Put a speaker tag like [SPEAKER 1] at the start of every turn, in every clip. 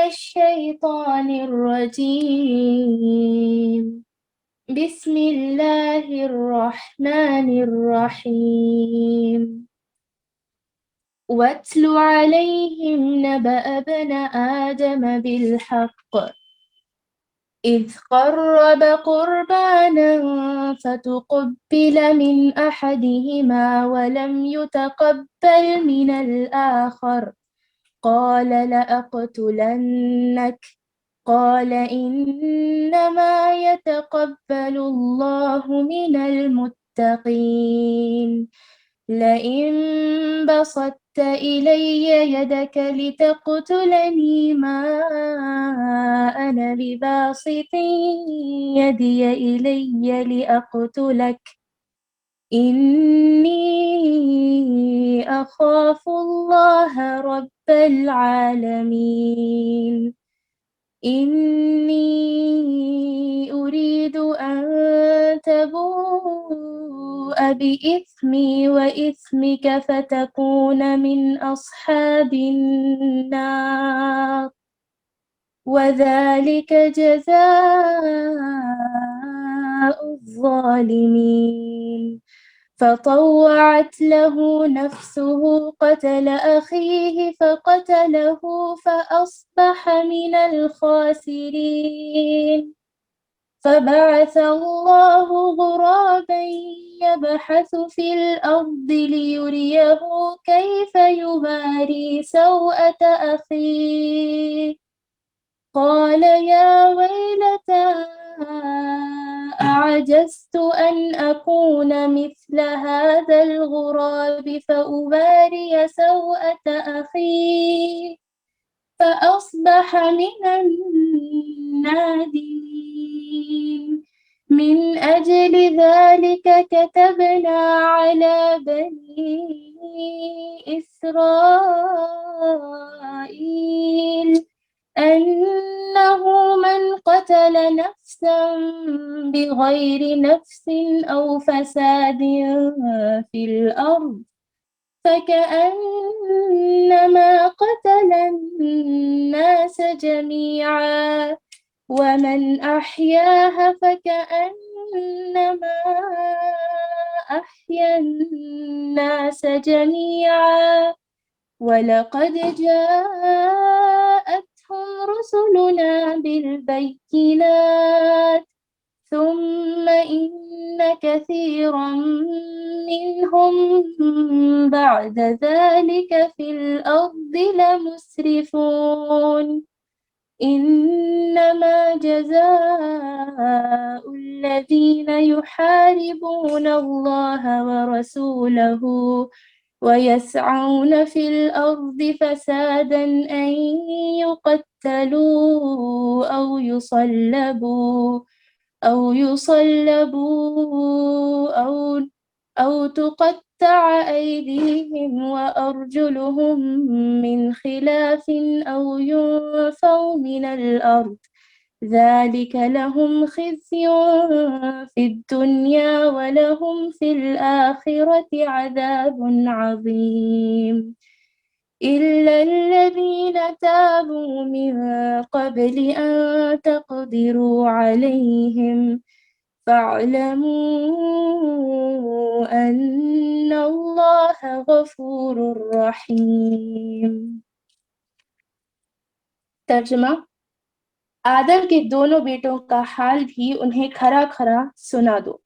[SPEAKER 1] الشيطان الرجيم بسم الله الرحمن الرحيم واتل عليهم نبأ ابن آدم بالحق إذ قرب قربانا فتقبل من أحدهما ولم يتقبل من الآخر قال لأقتلنك قال إنما يتقبل الله من المتقين لئن بسطت إلي يدك لتقتلني ما أنا بباسط يدي إلي لأقتلك إني أخاف الله رب العالمين إني أريد أن تبوء بإثمي وإثمك فتكون من أصحاب النار وذلك جزاء الظالمين فطوعت له نفسه قتل أخيه فقتله فأصبح من الخاسرين فبعث الله غرابا يبحث في الأرض ليريه كيف يواري سوءة أخيه قال يا ويلتى أعجزت أن أكون مثل هذا الغراب فأواري سوءة أخي فأصبح من النادمين من أجل ذلك كتبنا على بني إسرائيل أنه من قتل نفسا بغير نفس أو فساد في الأرض فكأنما قتل الناس جميعا ومن أحياها فكأنما أحيا الناس جميعا ولقد جاءتهم رسلنا بالبينات ثم إن كثيرا منهم بعد ذلك في الأرض لمسرفون إنما جزاء الذين يحاربون الله ورسوله ويسعون في الأرض فسادا أن يقتلوا أو تقطع أيديهم وأرجلهم من خلاف أو ينفوا من الأرض ذلك لهم خزي في الدنيا ولهم في الآخرة عذاب عظيم إلا الذين تابوا من قبل أن تقدروا عليهم فاعلموا أن الله غفور رحيم ترجمہ آدم کے دونوں بیٹوں کا حال بھی انہیں کھرا کھرا سنا دو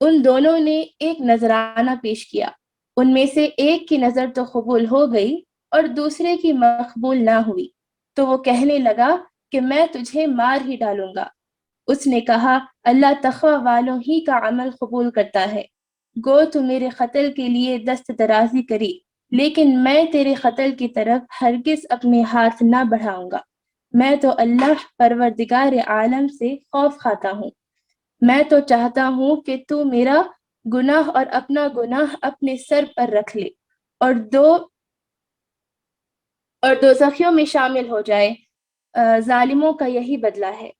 [SPEAKER 1] ان دونوں نے ایک نذرانہ پیش کیا ان میں سے ایک کی نظر تو قبول ہو گئی اور دوسرے کی مقبول نہ ہوئی تو وہ کہنے لگا کہ میں تجھے مار ہی ڈالوں گا اس نے کہا اللہ تقوی والوں ہی کا عمل قبول کرتا ہے گو تو میرے قتل کے لیے دست درازی کری لیکن میں تیرے قتل کی طرف ہرگز اپنے ہاتھ نہ بڑھاؤں گا میں تو اللہ پروردگار عالم سے خوف کھاتا ہوں میں تو چاہتا ہوں کہ تو میرا گناہ اور اپنا گناہ اپنے سر پر رکھ لے اور دوزخیوں میں شامل ہو جائے ظالموں کا یہی بدلہ ہے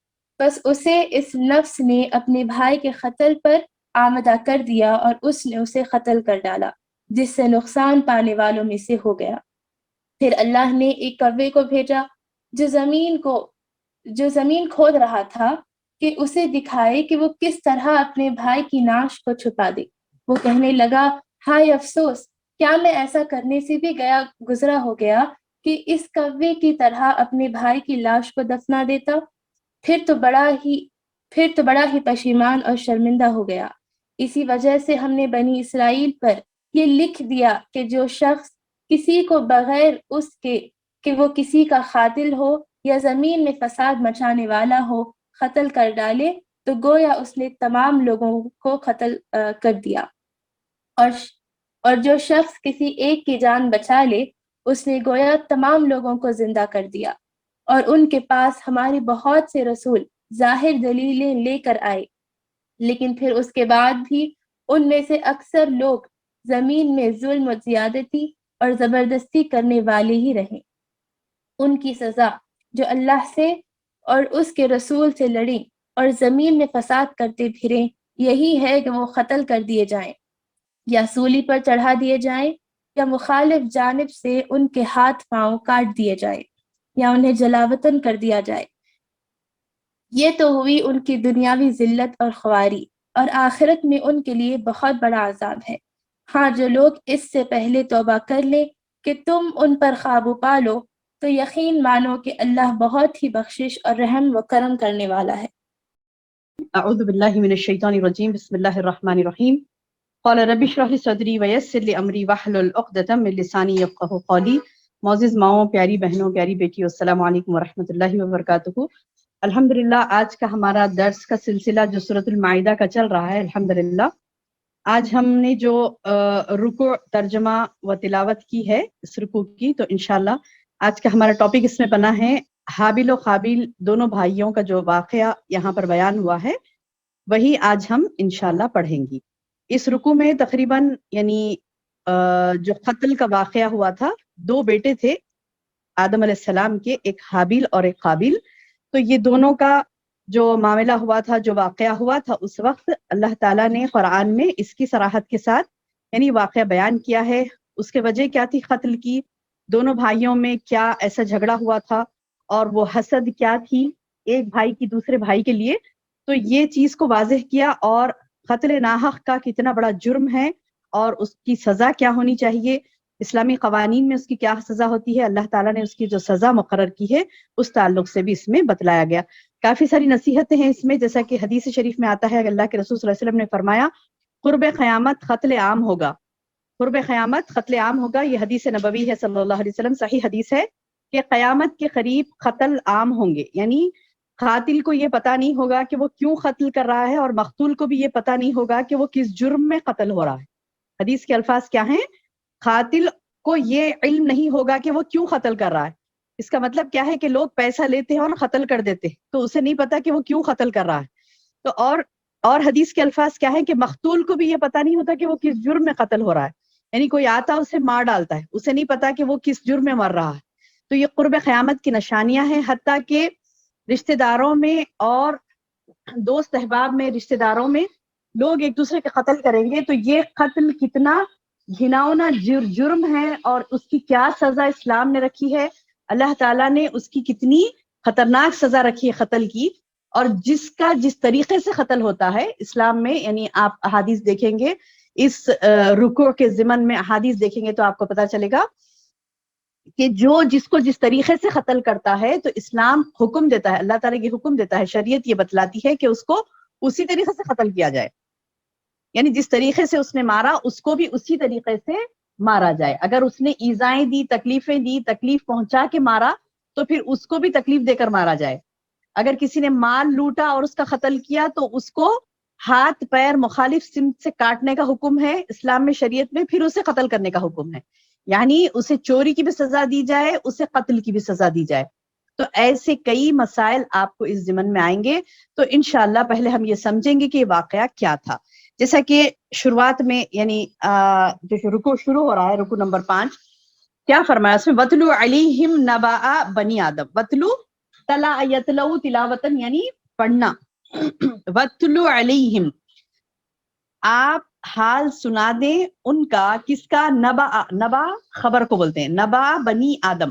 [SPEAKER 1] بس اسے اس نفس نے اپنے بھائی کے قتل پر آمدہ کر دیا اور اس نے اسے قتل کر ڈالا جس سے نقصان پانے والوں میں سے ہو گیا پھر اللہ نے ایک کوے کو بھیجا جو زمین کھود رہا تھا کہ اسے دکھائے کہ وہ کس طرح اپنے بھائی کی نعش کو چھپا دے۔ وہ کہنے لگا، ہائے افسوس، کیا میں ایسا کرنے سے بھی گزرا ہو گیا کہ اس کوے کی طرح اپنے بھائی کی لاش کو دفنا دیتا؟ پھر تو بڑا ہی پشیمان اور شرمندہ ہو گیا۔ اسی وجہ سے ہم نے بنی اسرائیل پر یہ لکھ دیا کہ جو شخص کسی کو بغیر اس کے کہ وہ کسی کا قاتل ہو یا زمین میں فساد مچانے والا ہو قتل کر ڈالے تو گویا اس نے تمام لوگوں کو قتل کر دیا، اور جو شخص کسی ایک کی جان بچا لے اس نے گویا تمام لوگوں کو زندہ کر دیا۔ اور ان کے پاس ہماری بہت سے رسول ظاہر دلیلیں لے کر آئے، لیکن پھر اس کے بعد بھی ان میں سے اکثر لوگ زمین میں ظلم و زیادتی اور زبردستی کرنے والے ہی رہیں۔ ان کی سزا جو اللہ سے اور اس کے رسول سے لڑیں اور زمین میں فساد کرتے پھریں یہی ہے کہ وہ قتل کر دیے جائیں یا سولی پر چڑھا دیے جائیں یا مخالف جانب سے ان کے ہاتھ پاؤں کاٹ دیے جائیں یا انہیں جلاوطن کر دیا جائے۔ یہ تو ہوئی ان کی دنیاوی ذلت اور خواری، اور آخرت میں ان کے لیے بہت بڑا عذاب ہے۔ ہاں، جو لوگ اس سے پہلے توبہ کر لیں کہ تم ان پر قابو پا لو تو یقین مانو کہ اللہ بہت ہی بخشش اور رحم و کرم کرنے والا ہے۔
[SPEAKER 2] اعوذ باللہ من الشیطان الرجیم، بسم اللہ الرحمن الرحیم۔ قال رب اشرح لي صدری ویسر لي امری واحلل عقدۃ من لسانی یفقہوا قولی۔ معزز ماؤں، پیاری بہنوں، پیاری بیٹیوں، السلام علیکم ورحمۃ اللہ وبرکاتہ۔ الحمدللہ آج کا ہمارا درس کا سلسلہ جو سورۃ المائدہ کا چل رہا ہے، الحمدللہ آج ہم نے جو رکوع ترجمہ و تلاوت کی ہے اس رکوع کی، تو انشاءاللہ آج کا ہمارا ٹاپک اس میں بنا ہے حابیل و قابیل دونوں بھائیوں کا جو واقعہ یہاں پر بیان ہوا ہے وہی آج ہم انشاءاللہ پڑھیں گی۔ اس رکوع میں تقریباً جو قتل کا واقعہ ہوا تھا، دو بیٹے تھے آدم علیہ السلام کے، ایک حابیل اور ایک قابیل، تو یہ دونوں کا جو معاملہ ہوا تھا، جو واقعہ ہوا تھا، اس وقت اللہ تعالیٰ نے قرآن میں اس کی صراحت کے ساتھ یعنی واقعہ بیان کیا ہے۔ اس کے وجہ کیا تھی قتل کی، دونوں بھائیوں میں کیا ایسا جھگڑا ہوا تھا، اور وہ حسد کیا تھی ایک بھائی کی دوسرے بھائی کے لیے، تو یہ چیز کو واضح کیا، اور قتل ناحق کا کتنا بڑا جرم ہے اور اس کی سزا کیا ہونی چاہیے، اسلامی قوانین میں اس کی کیا سزا ہوتی ہے، اللہ تعالیٰ نے اس کی جو سزا مقرر کی ہے اس تعلق سے بھی اس میں بتلایا گیا۔ کافی ساری نصیحتیں ہیں اس میں، جیسا کہ حدیث شریف میں آتا ہے، اللہ کے رسول صلی اللہ علیہ وسلم نے فرمایا قرب قیامت قتل عام ہوگا، قرب قیامت قتل عام ہوگا، یہ حدیث نبوی ہے صلی اللہ علیہ وسلم، صحیح حدیث ہے کہ قیامت کے قریب قتل عام ہوں گے، یعنی قاتل کو یہ پتا نہیں ہوگا کہ وہ کیوں قتل کر رہا ہے، اور مقتول کو بھی یہ پتا نہیں ہوگا کہ وہ کس جرم میں قتل ہو رہا ہے۔ حدیث کے الفاظ کیا ہیں؟ قاتل کو یہ علم نہیں ہوگا کہ وہ کیوں قتل کر رہا ہے، اس کا مطلب کیا ہے کہ لوگ پیسہ لیتے ہیں اور قتل کر دیتے ہیں، تو اسے نہیں پتا کہ وہ کیوں قتل کر رہا ہے۔ تو اور حدیث کے الفاظ کیا ہے کہ مقتول کو بھی یہ پتا نہیں ہوتا کہ وہ کس جرم میں قتل ہو رہا ہے، یعنی کوئی آتا اسے مار ڈالتا ہے، اسے نہیں پتا کہ وہ کس جرم میں مر رہا ہے۔ تو یہ قرب قیامت کی نشانیاں ہیں، حتیٰ کہ رشتہ داروں میں اور دوست احباب میں، رشتہ داروں میں لوگ ایک دوسرے کے قتل کریں گے، تو یہ قتل کتنا گھناؤنا جرم ہے اور اس کی کیا سزا اسلام نے رکھی ہے، اللہ تعالیٰ نے اس کی کتنی خطرناک سزا رکھی ہے قتل کی، اور جس طریقے سے قتل ہوتا ہے اسلام میں، یعنی آپ احادیث دیکھیں گے، اس رکوع کے ضمن میں احادیث دیکھیں گے تو آپ کو پتا چلے گا کہ جس کو جس طریقے سے قتل کرتا ہے تو اسلام حکم دیتا ہے، اللہ تعالیٰ یہ حکم دیتا ہے، شریعت یہ بتلاتی ہے کہ اس کو اسی طریقے سے قتل کیا جائے، یعنی جس طریقے سے اس نے مارا اس کو بھی اسی طریقے سے مارا جائے۔ اگر اس نے ایذائیں دی، تکلیفیں دی، تکلیف پہنچا کے مارا تو پھر اس کو بھی تکلیف دے کر مارا جائے۔ اگر کسی نے مال لوٹا اور اس کا قتل کیا تو اس کو ہاتھ پیر مخالف سمت سے کاٹنے کا حکم ہے اسلام میں، شریعت میں، پھر اسے قتل کرنے کا حکم ہے، یعنی اسے چوری کی بھی سزا دی جائے، اسے قتل کی بھی سزا دی جائے۔ تو ایسے کئی مسائل آپ کو اس ضمن میں آئیں گے، تو انشاءاللہ پہلے ہم یہ سمجھیں گے کہ یہ واقعہ کیا تھا۔ جیسا کہ شروعات میں یعنی جو رکوع شروع ہو رہا ہے، رکوع نمبر 5، کیا فرمایا اس میں؟ وَاتْلُ عَلَيْهِمْ نَبَأَ بَنِي آدم۔ وَاتْلُ تلا یتلو تلاوتن یعنی پڑھنا، وَاتْلُ عَلَيْهِمْ آپ حال سنا دیں ان کا، کس کا؟ نبا خبر کو بولتے ہیں، نبا بنی آدم،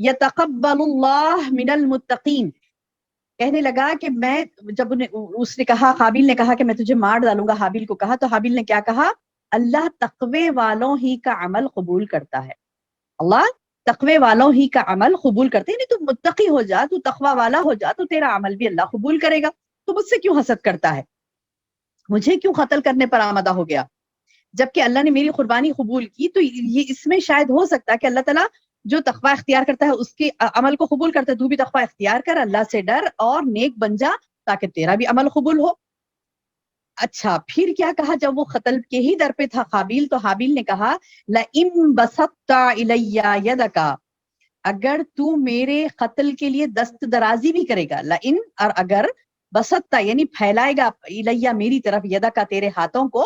[SPEAKER 2] یتقبل اللہ من المتقین، کہنے لگا کہ میں، جب اس نے کہا، قابیل نے کہا کہ میں تجھے مار ڈالوں گا، حابیل کو کہا، تو حابیل نے کیا کہا؟ اللہ تقوی والوں ہی کا عمل قبول کرتا ہے، اللہ تقوی والوں ہی کا عمل قبول کرتے ہیں، یعنی تو متقی ہو جا، تو تقوی والا ہو جا، تو تیرا عمل بھی اللہ قبول کرے گا، تو مجھ سے کیوں حسد کرتا ہے، مجھے کیوں قتل کرنے پر آمادہ ہو گیا، جبکہ اللہ نے میری قربانی قبول کی۔ تو یہ اس میں شاید ہو سکتا ہے کہ اللہ تعالیٰ جو تقوی اختیار کرتا ہے اس کے عمل کو قبول کرتا ہے، تو بھی تقوی اختیار کر، اللہ سے ڈر اور نیک بن جا تاکہ تیرا بھی عمل قبول ہو۔ اچھا پھر کیا کہا جب وہ قتل کے ہی در پہ تھا قابیل، تو حابیل نے کہا لَإِن بَسَطْتَ إِلَيَّ يَدَكَ، اگر تو میرے قتل کے لیے دست درازی بھی کرے گا، لَإِن اور اگر، بسطتا یعنی پھیلائے گا، الیہ میری طرف، یدکا تیرے ہاتھوں کو،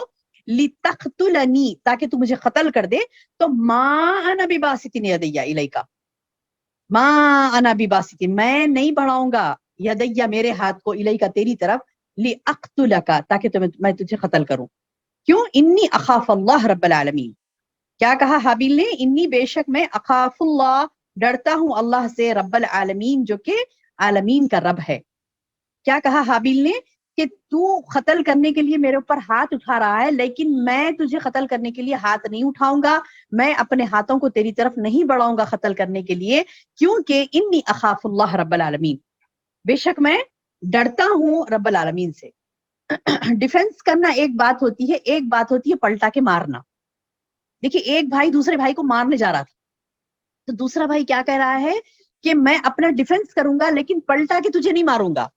[SPEAKER 2] لِتَقْتُلَنِی تاکہ تو مجھے قتل کر دے، تو ما انا بباسط یدی الیک، ما انا بباسط میں نہیں بڑھاؤں گا، یدی میرے ہاتھ کو، الیک تیری طرف، لِأَقْتُلَکَ تاکہ میں تجھے قتل کروں، کیوں؟ انی اخاف اللہ رب العالمین، کیا کہا حابیل نے؟ انی بے شک میں، اخاف اللہ ڈرتا ہوں اللہ سے، رب العالمین جو کہ عالمین کا رب ہے۔ کیا کہا حابیل نے کہ تو قتل کرنے کے لیے میرے اوپر ہاتھ اٹھا رہا ہے، لیکن میں تجھے قتل کرنے کے لیے ہاتھ نہیں اٹھاؤں گا، میں اپنے ہاتھوں کو تیری طرف نہیں بڑھاؤں گا قتل کرنے کے لیے، کیونکہ انی اخاف اللہ رب العالمین، بے شک میں ڈرتا ہوں رب العالمین سے۔ ڈیفنس کرنا ایک بات ہوتی ہے، ایک بات ہوتی ہے پلٹا کے مارنا۔ دیکھیے ایک بھائی دوسرے بھائی کو مارنے جا رہا تھا، تو دوسرا بھائی کیا کہہ رہا ہے کہ میں اپنا ڈیفنس کروں گا لیکن پلٹا کے تجھے نہیں ماروں گا،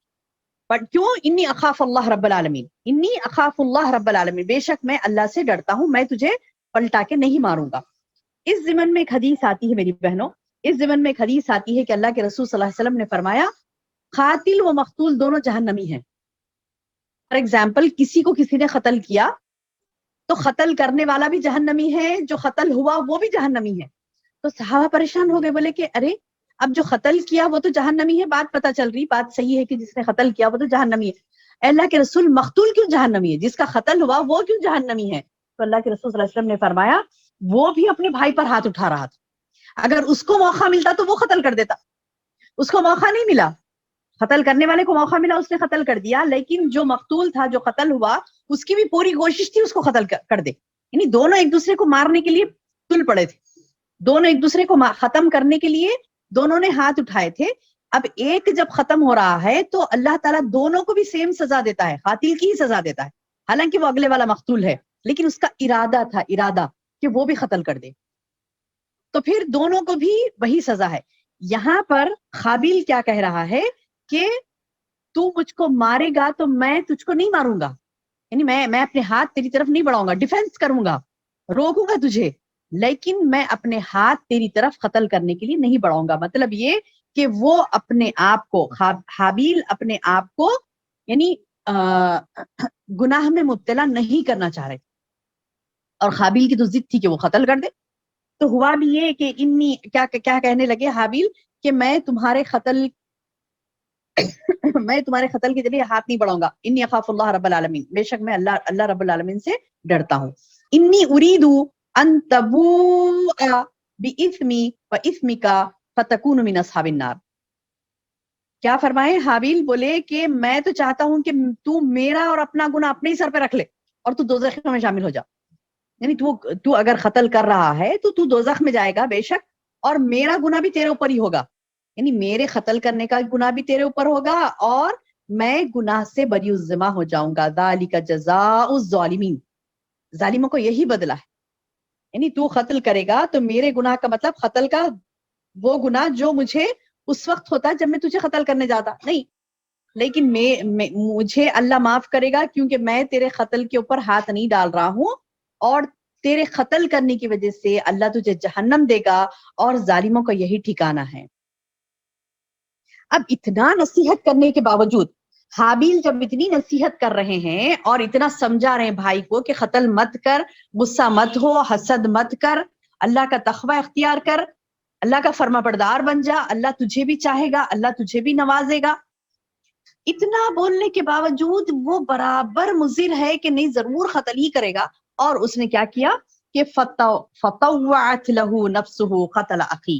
[SPEAKER 2] پر کیوں؟ انی اخاف اللہ رب العالمین، انی اخاف اللہ رب العالمین، بے شک میں اللہ سے ڈرتا ہوں، میں تجھے پلٹا کے نہیں ماروں گا۔ اس ضمن میں ایک حدیث آتی ہے میری بہنوں، اس ضمن میں ایک حدیث آتی ہے کہ اللہ کے رسول صلی اللہ علیہ وسلم نے فرمایا قاتل و مقتول دونوں جہنمی ہیں۔ فار ایگزامپل کسی کو کسی نے قتل کیا تو قتل کرنے والا بھی جہنمی ہے، جو قتل ہوا وہ بھی جہنمی ہے۔ تو صحابہ پریشان ہو گئے، بولے کہ ارے اب جو قتل کیا وہ تو جہنمی ہے، بات پتہ چل رہی، بات صحیح ہے کہ جس نے قتل کیا وہ تو جہنمی ہے، اللہ کے رسول مقتول کیوں جہنمی ہے، جس کا قتل ہوا وہ کیوں جہنمی ہے؟ تو اللہ کے رسول صلی اللہ علیہ وسلم نے فرمایا وہ بھی اپنے بھائی پر ہاتھ اٹھا رہا تھا، اگر اس کو موقع ملتا تو وہ قتل کر دیتا، اس کو موقع نہیں ملا، قتل کرنے والے کو موقع ملا، اس نے قتل کر دیا، لیکن جو مقتول تھا، جو قتل ہوا، اس کی بھی پوری کوشش تھی اس کو قتل کر دے، یعنی دونوں ایک دوسرے کو مارنے کے لیے تل پڑے تھے، دونوں ایک دوسرے کو ختم کرنے کے لیے دونوں نے ہاتھ اٹھائے تھے۔ اب ایک جب ختم ہو رہا ہے تو اللہ تعالیٰ دونوں کو بھی سیم سزا دیتا ہے، قاتل کی ہی سزا دیتا ہے، حالانکہ وہ اگلے والا مقتول ہے، لیکن اس کا ارادہ تھا، ارادہ کہ وہ بھی قتل کر دے، تو پھر دونوں کو بھی وہی سزا ہے۔ یہاں پر قابیل کیا کہہ رہا ہے کہ تو مجھ کو مارے گا تو میں تجھ کو نہیں ماروں گا، یعنی میں اپنے ہاتھ تیری طرف نہیں بڑھاؤں گا، ڈیفینس کروں گا، روکوں گا تجھے، لیکن میں اپنے ہاتھ تیری طرف قتل کرنے کے لیے نہیں بڑھاؤں گا۔ مطلب یہ کہ وہ اپنے آپ کو، حابیل اپنے آپ کو یعنی گناہ میں مبتلا نہیں کرنا چاہ رہے، اور قابیل کی تو ضد تھی کہ وہ قتل کر دے۔ تو ہوا بھی یہ کہ انی کیا کہنے لگے حابیل کہ میں تمہارے قتل کے ذریعے ہاتھ نہیں بڑھاؤں گا، انی اخاف اللہ رب العالمین، بے شک میں اللہ رب العالمین سے ڈرتا ہوں، انی اريد ان تبوء باسمی واسمک فتکون من اصحاب النار۔ کیا فرمائے حابیل؟ بولے کہ میں تو چاہتا ہوں کہ تو میرا اور اپنا گناہ اپنے ہی سر پہ رکھ لے اور تو دوزخ میں شامل ہو جا، یعنی تو اگر قتل کر رہا ہے تو دوزخ میں جائے گا بے شک، اور میرا گناہ بھی تیرے اوپر ہی ہوگا، یعنی میرے قتل کرنے کا گناہ بھی تیرے اوپر ہوگا اور میں گناہ سے بری الذمہ ہو جاؤں گا، ذالک جزاء الظالمین، ظالموں کو یہی بدلہ ہے، یعنی تو قتل کرے گا تو میرے گناہ کا مطلب قتل کا وہ گناہ جو مجھے اس وقت ہوتا جب میں تجھے قتل کرنے جاتا نہیں، لیکن مجھے اللہ معاف کرے گا کیونکہ میں تیرے قتل کے اوپر ہاتھ نہیں ڈال رہا ہوں، اور تیرے قتل کرنے کی وجہ سے اللہ تجھے جہنم دے گا، اور ظالموں کا یہی ٹھکانہ ہے۔ اب اتنا نصیحت کرنے کے باوجود حابیل جب اتنی نصیحت کر رہے ہیں اور اتنا سمجھا رہے ہیں بھائی کو کہ قتل مت کر، غصہ مت ہو، حسد مت کر، اللہ کا تقوی اختیار کر، اللہ کا فرما بردار بن جا، اللہ تجھے بھی چاہے گا، اللہ تجھے بھی نوازے گا، اتنا بولنے کے باوجود وہ برابر مضر ہے کہ نہیں ضرور قتل ہی کرے گا، اور اس نے کیا کیا کہ فطوعت له نفسه قتل اخی،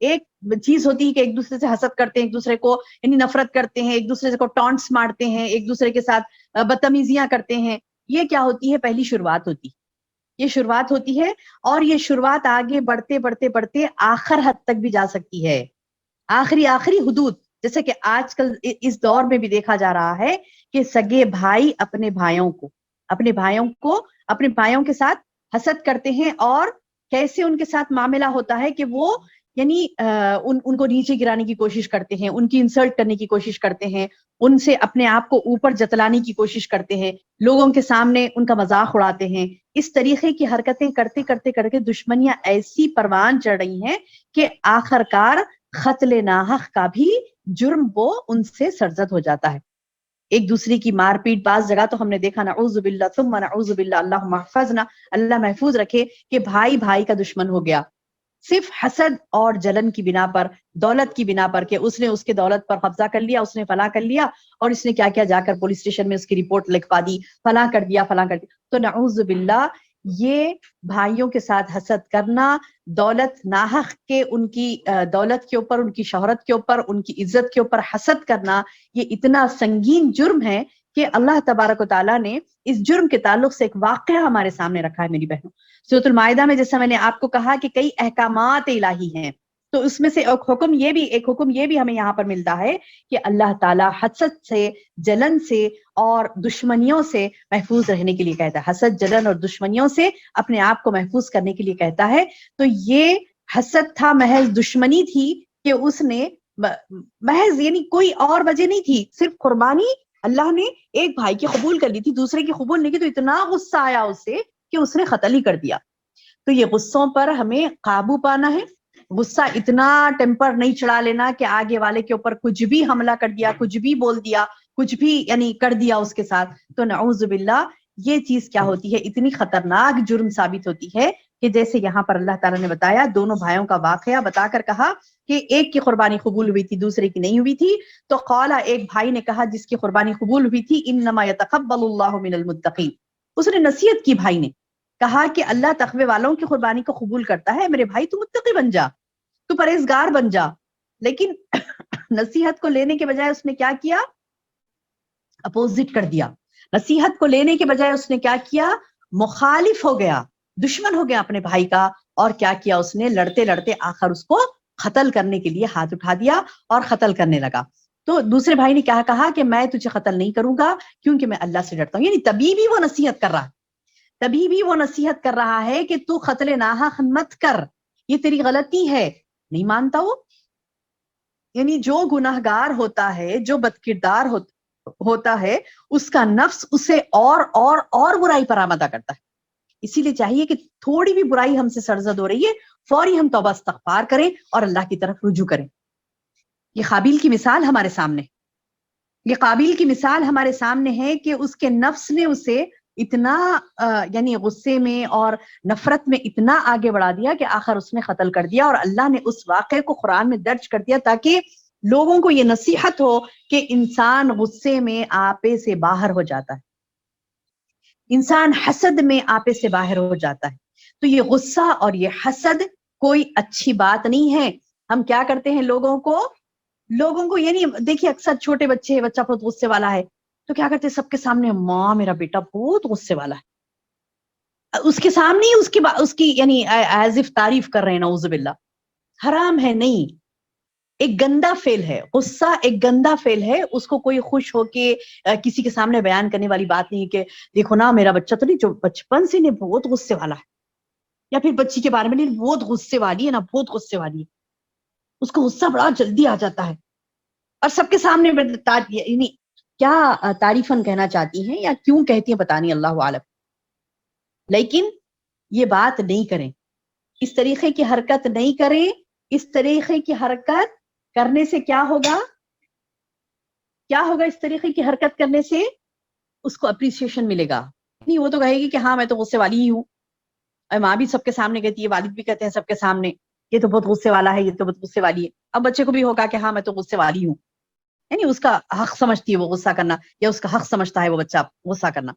[SPEAKER 2] ایک چیز ہوتی ہے کہ ایک دوسرے سے حسد کرتے ہیں، ایک دوسرے کو یعنی نفرت کرتے ہیں، ایک دوسرے کو ٹونٹس مارتے ہیں، ایک دوسرے کے ساتھ بدتمیزیاں کرتے ہیں. یہ کیا ہوتی ہے؟ پہلی شروعات ہوتی، یہ شروعات ہوتی ہے، اور یہ شروعات آگے بڑھتے بڑھتے بڑھتے آخر حد تک بھی جا سکتی ہے، آخری حدود. جیسے کہ آج کل اس دور میں بھی دیکھا جا رہا ہے کہ سگے بھائی اپنے بھائیوں کے ساتھ حسد کرتے ہیں، اور کیسے ان کے ساتھ معاملہ ہوتا ہے کہ وہ یعنی ان کو نیچے گرانے کی کوشش کرتے ہیں، ان کی انسلٹ کرنے کی کوشش کرتے ہیں، ان سے اپنے آپ کو اوپر جتلانے کی کوشش کرتے ہیں، لوگوں کے سامنے ان کا مذاق اڑاتے ہیں. اس طریقے کی حرکتیں کرتے کرتے کرتے دشمنیاں ایسی پروان چڑھ رہی ہیں کہ آخر کار قتل ناحق کا بھی جرم وہ ان سے سرزد ہو جاتا ہے. ایک دوسرے کی مار پیٹ، بعض جگہ تو ہم نے دیکھا نعوذ باللہ ثم نعوذ باللہ، اللہم احفظنا، اللہ محفوظ رکھے، کہ بھائی بھائی کا دشمن ہو گیا صرف حسد اور جلن کی بنا پر، دولت کی بنا پر، کہ اس نے اس کے دولت پر قبضہ کر لیا، اس نے فلاں کر لیا، اور اس نے کیا کیا جا کر پولیس اسٹیشن میں اس کی رپورٹ لکھوا دی، فلاں کر دیا فلاں کر دیا. تو نعوذ باللہ یہ بھائیوں کے ساتھ حسد کرنا، دولت ناحق کے ان کی دولت کے اوپر، ان کی شہرت کے اوپر، ان کی عزت کے اوپر حسد کرنا، یہ اتنا سنگین جرم ہے کہ اللہ تبارک و تعالیٰ نے اس جرم کے تعلق سے ایک واقعہ ہمارے سامنے رکھا ہے میری بہنوں. سورۃ المائدہ میں جیسا میں نے آپ کو کہا کہ کئی احکامات الہی ہیں، تو اس میں سے ایک حکم یہ بھی ہمیں یہاں پر ملتا ہے کہ اللہ تعالیٰ حسد سے، جلن سے اور دشمنیوں سے محفوظ رہنے کے لیے کہتا ہے. حسد، جلن اور دشمنیوں سے اپنے آپ کو محفوظ کرنے کے لیے کہتا ہے. تو یہ حسد تھا، محض دشمنی تھی کہ اس نے محض یعنی کوئی اور وجہ نہیں تھی، صرف قربانی اللہ نے ایک بھائی کی قبول کر لی تھی، دوسرے کی قبول نہیں کی، تو اتنا غصہ آیا اسے کہ اس نے قتل ہی کر دیا. تو یہ غصوں پر ہمیں قابو پانا ہے. غصہ اتنا ٹیمپر نہیں چڑھا لینا کہ آگے والے کے اوپر کچھ بھی حملہ کر دیا، کچھ بھی بول دیا، کچھ بھی یعنی کر دیا اس کے ساتھ. تو نعوذ باللہ یہ چیز کیا ہوتی ہے؟ اتنی خطرناک جرم ثابت ہوتی ہے کہ جیسے یہاں پر اللہ تعالیٰ نے بتایا، دونوں بھائیوں کا واقعہ بتا کر کہا کہ ایک کی قربانی قبول ہوئی تھی، دوسرے کی نہیں ہوئی تھی. تو قال، ایک بھائی نے کہا جس کی قربانی قبول ہوئی تھی، انما یتقبل اللہ من المتقین. اس نے نصیحت کی، بھائی نے کہا کہ اللہ تقوی والوں کی قربانی کو قبول کرتا ہے، میرے بھائی تو متقی بن جا، تو پرہیزگار بن جا. لیکن نصیحت کو لینے کے بجائے اس نے کیا کیا؟ اپوزٹ کر دیا. نصیحت کو لینے کے بجائے اس نے کیا کیا؟ مخالف ہو گیا، دشمن ہو گیا اپنے بھائی کا. اور کیا کیا اس نے؟ لڑتے لڑتے آخر اس کو قتل کرنے کے لیے ہاتھ اٹھا دیا اور قتل کرنے لگا. تو دوسرے بھائی نے کیا کہا کہ میں تجھے قتل نہیں کروں گا کیونکہ میں اللہ سے ڈرتا ہوں. یعنی تبھی بھی وہ نصیحت کر رہا ہے کہ تو قتل ناحق مت کر، یہ تیری غلطی ہے. نہیں مانتا وہ. یعنی جو گناہگار ہوتا ہے، جو بد کردار ہوتا ہے، اس کا نفس اسے اور برائی پر آمادہ کرتا ہے. اسی لیے چاہیے کہ تھوڑی بھی برائی ہم سے سرزد ہو رہی ہے، فوری ہم توبہ استغفار کریں اور اللہ کی طرف رجوع کریں. یہ قابیل کی مثال ہمارے سامنے ہے کہ اس کے نفس نے اسے اتنا یعنی غصے میں اور نفرت میں اتنا آگے بڑھا دیا کہ آخر اس نے قتل کر دیا. اور اللہ نے اس واقعے کو قرآن میں درج کر دیا تاکہ لوگوں کو یہ نصیحت ہو کہ انسان غصے میں آپے سے باہر ہو جاتا ہے، انسان حسد میں آپے سے باہر ہو جاتا ہے. تو یہ غصہ اور یہ حسد کوئی اچھی بات نہیں ہے. ہم کیا کرتے ہیں؟ لوگوں کو یعنی دیکھیے اکثر چھوٹے بچے، بچہ بہت غصے والا ہے تو کیا کرتے ہیں؟ سب کے سامنے، ماں میرا بیٹا بہت غصے والا ہے، اس کے سامنے ہی اس کی یعنی ایز اف تعریف کر رہے ہیں. نعوذ باللہ، حرام ہے. نہیں، ایک گندا فعل ہے غصہ، ایک گندا فعل ہے. اس کو کوئی خوش ہو کے کسی کے سامنے بیان کرنے والی بات نہیں کہ دیکھو نا میرا بچہ تو نہیں، جو بچپن سے نہیں بہت غصے والا ہے، یا پھر بچی کے بارے میں نہیں بہت غصے والی ہے نا، بہت غصے والی ہے. اس کو غصہ بڑا جلدی آ جاتا ہے اور سب کے سامنے یعنی کیا تعریفاً کہنا چاہتی ہیں یا کیوں کہتی ہیں پتہ نہیں، اللہ عالم. لیکن یہ بات نہیں کریں، اس طریقے کی حرکت نہیں کریں. اس طریقے کی حرکت کرنے سے کیا ہوگا؟ اس طریقے کی حرکت کرنے سے اس کو اپریسیشن ملے گا. نہیں، وہ تو کہے گی کہ ہاں میں تو غصے والی ہی ہوں. ماں بھی سب کے سامنے کہتی ہے، والد بھی کہتے ہیں سب کے سامنے، یہ تو بہت غصے والا ہے، یہ تو بہت غصے والی ہے. اب بچے کو بھی ہوگا کہ ہاں میں تو غصے والی ہوں، یعنی اس کا حق سمجھتی ہے وہ غصہ کرنا، یا اس کا حق سمجھتا ہے وہ بچہ غصہ کرنا.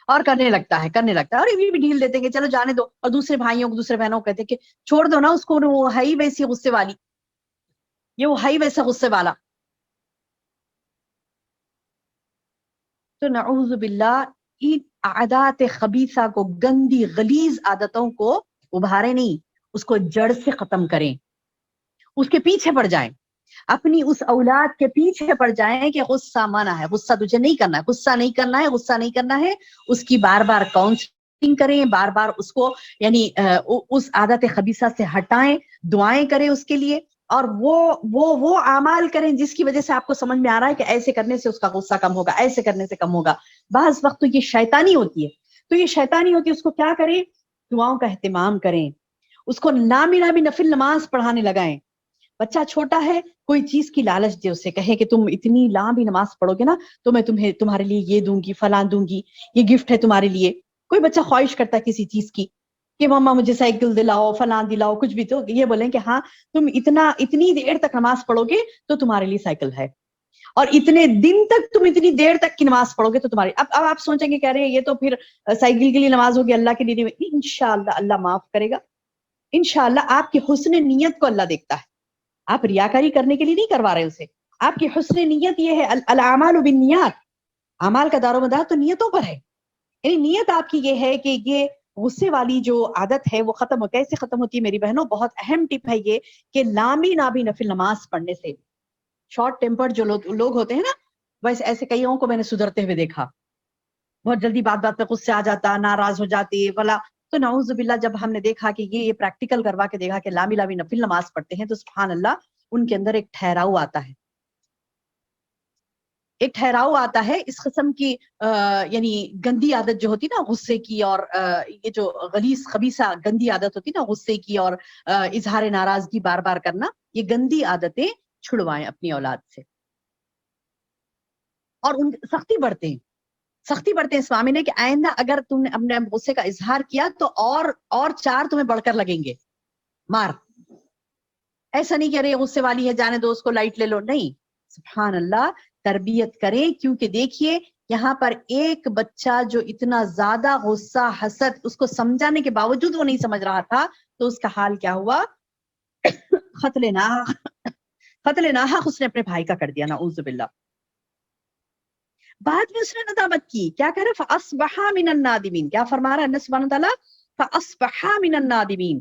[SPEAKER 2] اور کرنے لگتا ہے اور یہ بھی ڈھیل دیتے ہیں کہ چلو جانے دو، اور دوسرے بھائیوں کو دوسرے بہنوں کو کہتے ہیں کہ چھوڑ دو نا اس کو، وہ ہے ہی ویسی غصے والی، یہ وہ ہے ہی ویسا غصے والا. تو نعوذ باللہ ان عادات خبیثہ کو، گندی غلیظ عادتوں کو ابھارے نہیں، اس کو جڑ سے ختم کریں، اس کے پیچھے پڑ جائیں، اپنی اس اولاد کے پیچھے پڑ جائیں کہ غصہ منع ہے، غصہ تجھے نہیں کرنا ہے، غصہ نہیں کرنا ہے، غصہ نہیں کرنا ہے. اس کی بار بار کاؤنسلنگ کریں، بار بار اس کو یعنی اس عادت خبیثہ سے ہٹائیں، دعائیں کریں اس کے لیے، اور وہ اعمال کریں جس کی وجہ سے آپ کو سمجھ میں آ رہا ہے کہ ایسے کرنے سے اس کا غصہ کم ہوگا، ایسے کرنے سے کم ہوگا. بعض وقت تو یہ شیطانی ہوتی ہے، اس کو کیا کریں؟ دعاؤں کا اہتمام کریں، اس کو نامی نفل نماز پڑھانے لگائیں. بچہ چھوٹا ہے، کوئی چیز کی لالچ دے، اسے کہے کہ تم اتنی لمبی نماز پڑھو گے نا تو میں تمہارے لیے یہ دوں گی، فلاں دوں گی، یہ گفٹ ہے تمہارے لیے. کوئی بچہ خواہش کرتا ہے کسی چیز کی کہ مما مجھے سائیکل دلاؤ، فلاں دلاؤ، کچھ بھی، تو یہ بولیں کہ ہاں تم اتنی دیر تک نماز پڑھو گے تو تمہارے لیے سائیکل ہے، اور اتنے دن تک تم اتنی دیر تک کی نماز پڑھو گے تو تمہاری. اب آپ سوچیں گے کہہ رہے ہیں یہ تو پھر سائیکل کے لیے نماز ہوگی، اللہ کے لیے نہیں. انشاءاللہ اللہ معاف کرے گا، انشاءاللہ. آپ کی حسن نیت کو اللہ دیکھتا ہے، آپ ریاکاری کرنے کے لیے نہیں کروا رہے اسے، آپ کی حسن نیت یہ ہے. الاعمال بالنیات، اعمال کا دار و مدار تو نیتوں پر ہے. یعنی نیت آپ کی یہ ہے کہ یہ غصے والی جو عادت ہے وہ ختم ہو. کیسے ختم ہوتی ہے میری بہنوں؟ بہت اہم ٹپ ہے یہ کہ لامی نابی نفل نماز پڑھنے سے شارٹ ٹیمپر جو لوگ ہوتے ہیں نا، ویسے ایسے کئیوں کو میں نے سدھرتے ہوئے دیکھا، بہت جلدی بات بات پہ غصے آ جاتا، ناراض ہو جاتے بلا. تو نعوذ باللہ جب ہم نے دیکھا کہ یہ پریکٹیکل کروا کے دیکھا کہ لامی لامی نفل نماز پڑھتے ہیں تو سبحان اللہ ان کے اندر ایک ٹھہراؤ آتا ہے، ایک ٹھہراؤ آتا ہے. اس قسم کی یعنی گندی عادت جو ہوتی نا غصے کی، اور یہ جو غلیظ خبیثہ گندی عادت ہوتی نا غصے کی اور اظہار ناراضگی بار بار کرنا، یہ گندی عادتیں چھڑوائیں اپنی اولاد سے. اور ان سختی بڑھتے ہیں اس معاملے میں کہ آئندہ اگر تم نے اپنے غصے کا اظہار کیا تو اور چار تمہیں بڑھ کر لگیں گے مار. ایسا نہیں کہ رہے غصے والی ہے جانے دو اس کو، لائٹ لے لو، نہیں. سبحان اللہ، تربیت کریں. کیونکہ دیکھیے یہاں پر ایک بچہ جو اتنا زیادہ غصہ حسد اس کو سمجھانے کے باوجود وہ نہیں سمجھ رہا تھا، تو اس کا حال کیا ہوا؟ قتل ناحق اس نے اپنے بھائی کا کر دیا، نعوذ باللہ. بعد میں اس نے ندامت کی، کیا کہہ رہا؟ فَأَصْبَحَا مِنَ النَّادِمِينَ. کیا فرما رہا ہے اللہ سبحانہ وتعالیٰ؟ فَأَصْبَحَا مِنَ النَّادِمِينَ.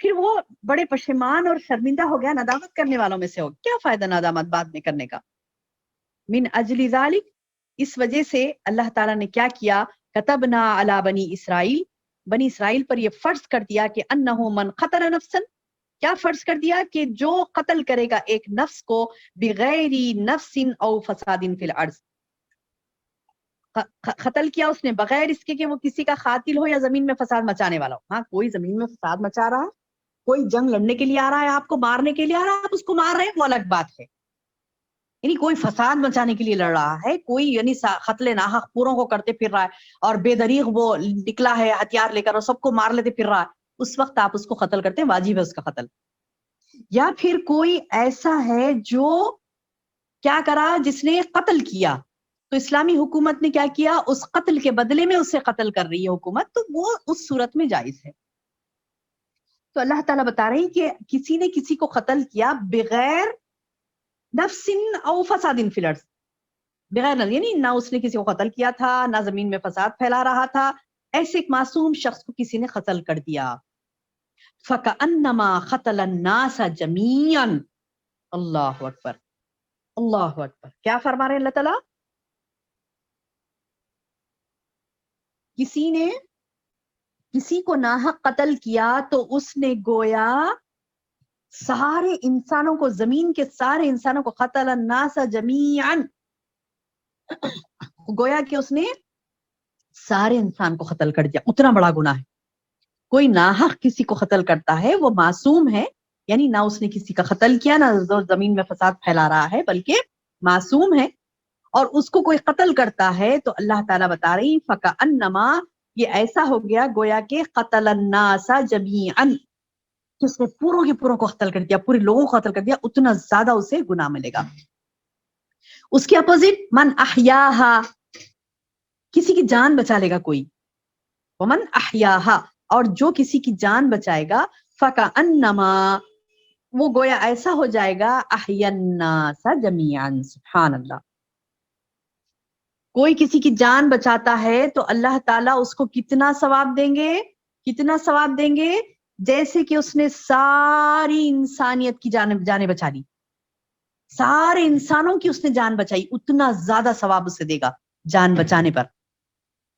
[SPEAKER 2] پھر وہ بڑے پشیمان اور شرمندہ ہو گیا، ندامت کرنے والوں میں سے ہو. کیا فائدہ ندامت بعد میں کرنے کا؟ من اجل ذالک، اس وجہ سے اللہ تعالیٰ نے کیا کیا؟ کتبنا علی بنی اسرائیل، بنی اسرائیل پر یہ فرض کر دیا کہ انہ من قتل نفسا، کیا فرض کر دیا؟ کہ جو قتل کرے گا ایک نفس کو بغیر نفس او فساد فی الارض، قتل کیا اس نے بغیر اس کے کہ وہ کسی کا قاتل ہو یا زمین میں فساد مچانے والا ہو. ہاں کوئی زمین میں فساد مچا رہا ہے، کوئی جنگ لڑنے کے لیے آ رہا ہے، آپ کو مارنے کے لیے آ رہا ہے، آپ اس کو مار رہے ہیں، وہ الگ بات ہے. یعنی کوئی فساد مچانے کے لیے لڑ رہا ہے، کوئی یعنی قتل ناحق پوروں کو کرتے پھر رہا ہے، اور بے دریغ وہ نکلا ہے ہتھیار لے کر اور سب کو مار لیتے پھر رہا ہے، اس وقت آپ اس کو قتل کرتے ہیں، واجب ہے اس کا قتل. یا پھر کوئی ایسا ہے جو کیا کرا؟ جس نے قتل کیا، تو اسلامی حکومت نے کیا کیا؟ اس قتل کے بدلے میں اسے قتل کر رہی ہے حکومت، تو وہ اس صورت میں جائز ہے. تو اللہ تعالیٰ بتا رہے ہیں کہ کسی نے کسی کو قتل کیا بغیر نفس او فساد فی الارض، بغیر نفس، یعنی نہ اس نے کسی کو قتل کیا تھا، نہ زمین میں فساد پھیلا رہا تھا، ایسے ایک معصوم شخص کو کسی نے قتل کر دیا. فَكَأَنَّمَا قَتَلَ النَّاسَ جَمِيعًا. اللہ اکبر، اللہ اکبر. کیا فرما رہے ہیں اللہ تعالیٰ؟ کسی نے کسی کو ناحق قتل کیا تو اس نے گویا سارے انسانوں کو، زمین کے سارے انسانوں کو، قتل الناس جمیعا، گویا کہ اس نے سارے انسان کو قتل کر دیا. اتنا بڑا گناہ ہے. کوئی ناحق کسی کو قتل کرتا ہے وہ معصوم ہے، یعنی نہ اس نے کسی کا قتل کیا، نہ زمین میں فساد پھیلا رہا ہے، بلکہ معصوم ہے، اور اس کو کوئی قتل کرتا ہے تو اللہ تعالیٰ بتا رہی فَكَأَنَّمَا، یہ ایسا ہو گیا گویا کہ قتل الناس جمیعا، جس نے پوروں کے پوروں کو قتل کر دیا، پورے لوگوں کو قتل کر دیا، اتنا زیادہ اسے گناہ ملے گا. اس کے اپوزٹ من احیاہا، کسی کی جان بچا لے گا کوئی، ومن احیاہا، اور جو کسی کی جان بچائے گا، فکأنما، وہ گویا ایسا ہو جائے گا، احیا الناس جمیعا، سبحان اللہ، کوئی کسی کی جان بچاتا ہے تو اللہ تعالیٰ اس کو کتنا ثواب دیں گے، کتنا ثواب دیں گے، جیسے کہ اس نے ساری انسانیت کی جانیں بچا لی، سارے انسانوں کی اس نے جان بچائی، اتنا زیادہ ثواب اسے دے گا جان بچانے پر۔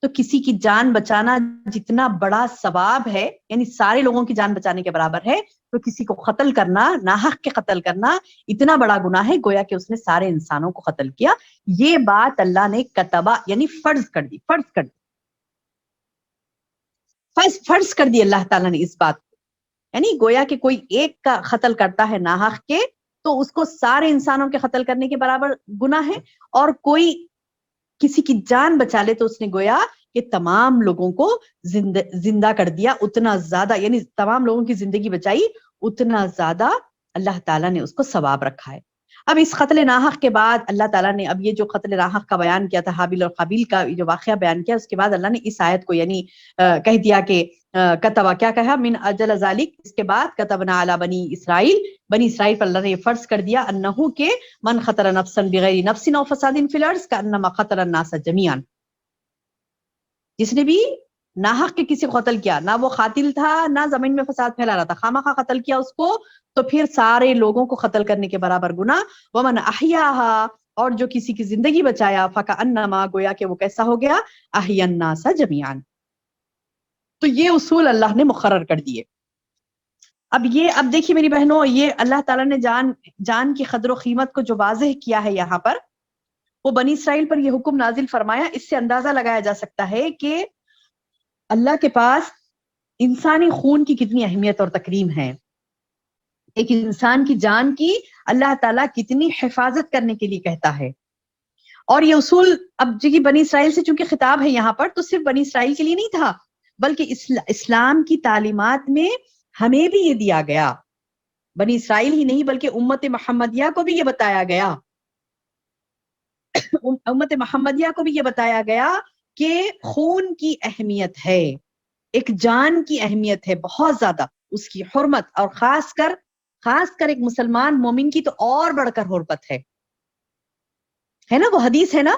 [SPEAKER 2] تو کسی کی جان بچانا جتنا بڑا ثواب ہے، یعنی سارے لوگوں کی جان بچانے کے برابر ہے، تو کسی کو قتل کرنا، ناحق کے قتل کرنا اتنا بڑا گناہ ہے، گویا کہ اس نے سارے انسانوں کو قتل کیا۔ یہ بات اللہ نے کتبہ یعنی فرض کر دی، فرض کر دی اللہ تعالیٰ نے اس بات کو، یعنی گویا کہ کوئی ایک کا قتل کرتا ہے ناحق کے تو اس کو سارے انسانوں کے قتل کرنے کے برابر گناہ ہے، اور کوئی کسی کی جان بچا لے تو اس نے گویا کہ تمام لوگوں کو زندہ کر دیا، اتنا زیادہ، یعنی تمام لوگوں کی زندگی بچائی، اتنا زیادہ اللہ تعالیٰ نے اس کو ثواب رکھا ہے۔ اب اس قتل ناحق کے بعد اللہ تعالیٰ نے اب یہ جو قتل ناحق کا بیان کیا تھا، حابیل اور قابیل کا جو واقعہ بیان کیا، اس کے بعد اللہ نے اس آیت کو یعنی کہہ دیا کہ کتبہ، کیا کہا، من اجل ذالک، اس کے بعد کتبنا علی بنی اسرائیل پر اللہ نے یہ فرض کر دیا، انہو کہ من قتل نفسا بغیر نفس او فساد فی الارض کانما قتل الناس جميعا، جس نے بھی ناحق کے کسی کو قتل کیا، نہ وہ قاتل تھا نہ زمین میں فساد پھیلا رہا تھا، خامخواہ قتل کیا اس کو، تو پھر سارے لوگوں کو قتل کرنے کے برابر گناہ۔ ومن احیاہا، اور جو کسی کی زندگی بچایا، فکأنما، گویا کہ وہ کیسا ہو گیا، احیا الناس جميعا۔ تو یہ اصول اللہ نے مقرر کر دیے۔ اب دیکھیے میری بہنوں، یہ اللہ تعالیٰ نے جان کی قدر و قیمت کو جو واضح کیا ہے یہاں پر، وہ بنی اسرائیل پر یہ حکم نازل فرمایا، اس سے اندازہ لگایا جا سکتا ہے کہ اللہ کے پاس انسانی خون کی کتنی اہمیت اور تکریم ہے، ایک انسان کی جان کی اللہ تعالیٰ کتنی حفاظت کرنے کے لیے کہتا ہے۔ اور یہ اصول اب جی بنی اسرائیل سے چونکہ خطاب ہے یہاں پر، تو صرف بنی اسرائیل کے لیے نہیں تھا، بلکہ اسلام کی تعلیمات میں ہمیں بھی یہ دیا گیا، بنی اسرائیل ہی نہیں بلکہ امت محمدیہ کو بھی یہ بتایا گیا، امت محمدیہ کو بھی یہ بتایا گیا کہ خون کی اہمیت ہے، ایک جان کی اہمیت ہے بہت زیادہ، اس کی حرمت، اور خاص کر ایک مسلمان مومن کی تو اور بڑھ کر حرمت ہے نا، وہ حدیث ہے نا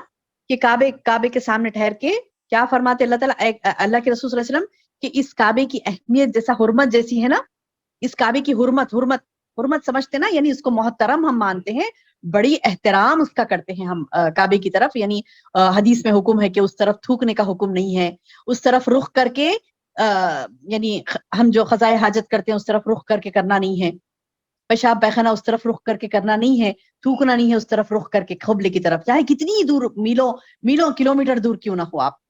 [SPEAKER 2] کہ کعبے کے سامنے ٹھہر کے کیا فرماتے اللہ تعالیٰ، اللہ کے رسول صلی اللہ علیہ وسلم، کہ اس کعبے کی اہمیت جیسا حرمت جیسی ہے نا، اس کعبے کی حرمت سمجھتے نا، یعنی اس کو محترم ہم مانتے ہیں، بڑی احترام اس کا کرتے ہیں ہم کعبے کی طرف، یعنی حدیث میں حکم ہے کہ اس طرف تھوکنے کا حکم نہیں ہے، اس طرف رخ کر کے یعنی ہم جو قضائے حاجت کرتے ہیں اس طرف رخ کر کے کرنا نہیں ہے، پیشاب پیخانہ اس طرف رخ کر کے کرنا نہیں ہے، تھوکنا نہیں ہے اس طرف رخ کر کے قبلے کی طرف، چاہے کتنی دور، میلوں کلومیٹر دور کیوں نہ ہو آپ۔